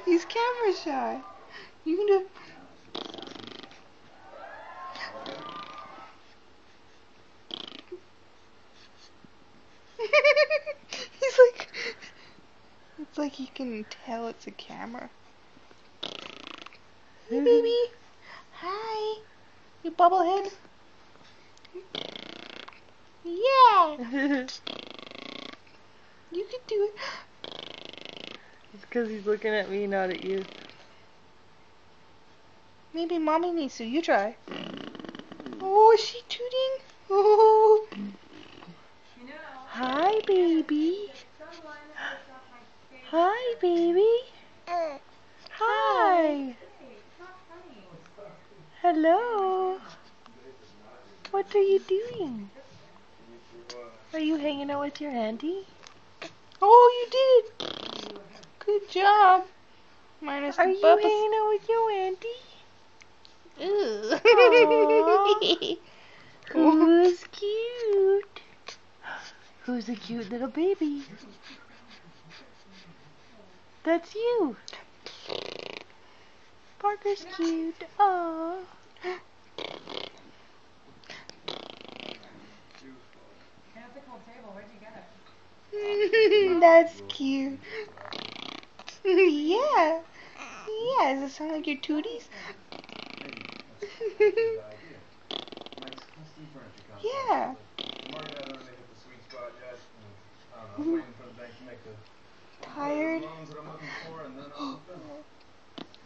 He's camera shy. You can do. He's like, it's like he can tell it's a camera. Hey, baby. Hi. You bubblehead. Yeah. You can do it. It's because he's looking at me, not at you. Maybe mommy needs to. You try. Oh, is she tooting? Oh. Hi, baby. Hi, baby. Hi. Hello. What are you doing? Are you hanging out with your auntie? Oh, you did. Good job. Minus Are the you bubbles. hanging out with your auntie? Ew. Who's cute? Who's a cute little baby? That's you. Parker's cute. Aww. That's cute. Yeah. Yeah, does it sound like your tooties? Yeah. Tired?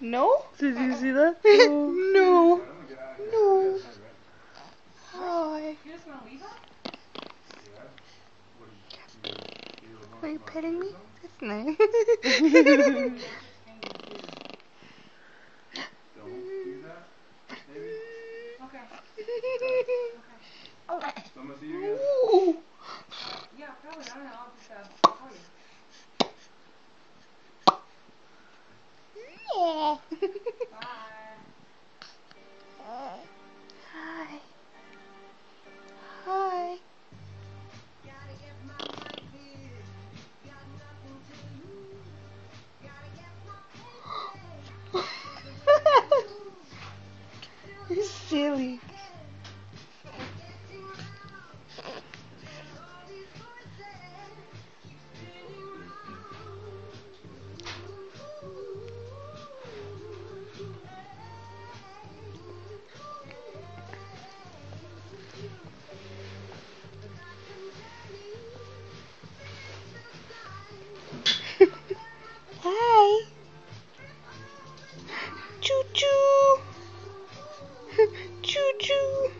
No? Did you see that? No. No. Hi. Are you petting me? That's nice. Ooh. Yeah. Hi. Hi. You're silly. Hi. Choo choo. Choo choo.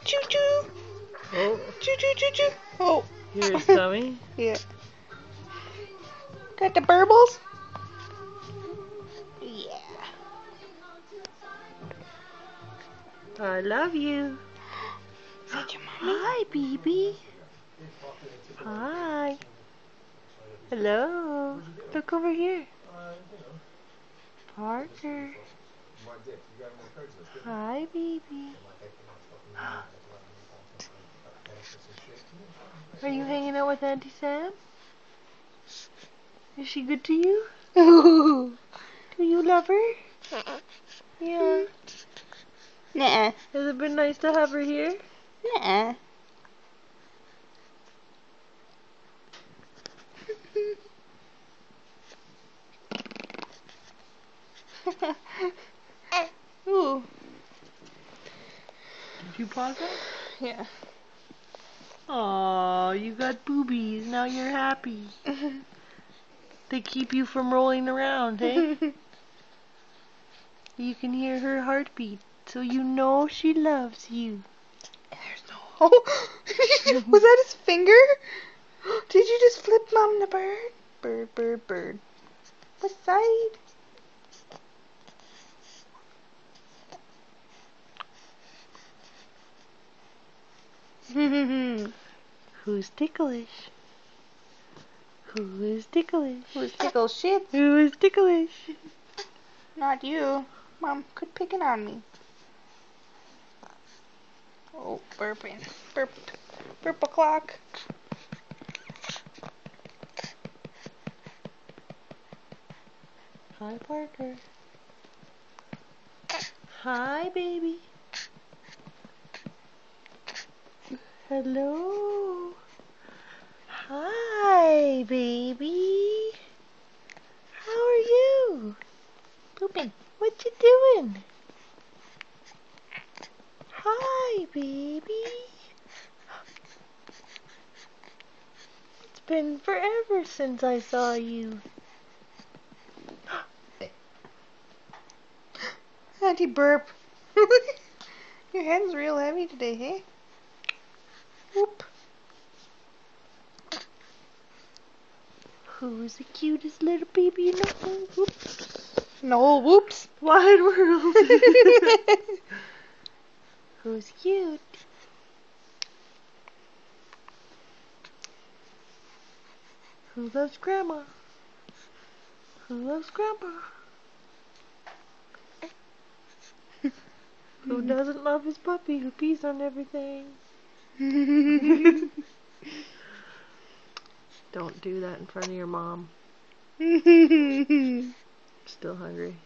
Choo choo. Oh, Choo choo choo choo. Oh. here's Tommy. Yeah. Got the burbles? Yeah. I love you. Is that your mommy? Hi, baby. Hi. Hello. Look over here. Parker. Hi, baby. Are you hanging out with Auntie Sam? Is she good to you? Ooh. Do you love her? Yeah. Nuh-uh. Has it been nice to have her here? Nuh-uh. Ooh. Did you pause that? Yeah. Aw, you got boobies. Now you're happy. They keep you from rolling around, eh? You can hear her heartbeat, so you know she loves you. There's no. Oh, was that his finger? Did you just flip Mom the bird? Bird, bird, bird. What side? Who's ticklish? Who is ticklish? Who's tickle shit? Who is ticklish? Not you. Mom, quit picking on me. Oh, burping. Burp. Burp o'clock. Hi, Parker. Hi, baby. Hello. Hi, baby. How are you? Pooping. What you doing? Hi, baby. It's been forever since I saw you. Auntie burp. Your head's real heavy today, hey? Whoop. Who's the cutest little baby in the whole No, whoops. wide world? Who's cute? Who loves Grandma? Who loves Grandpa? Who doesn't love his puppy who pees on everything? Don't do that in front of your mom. Still hungry.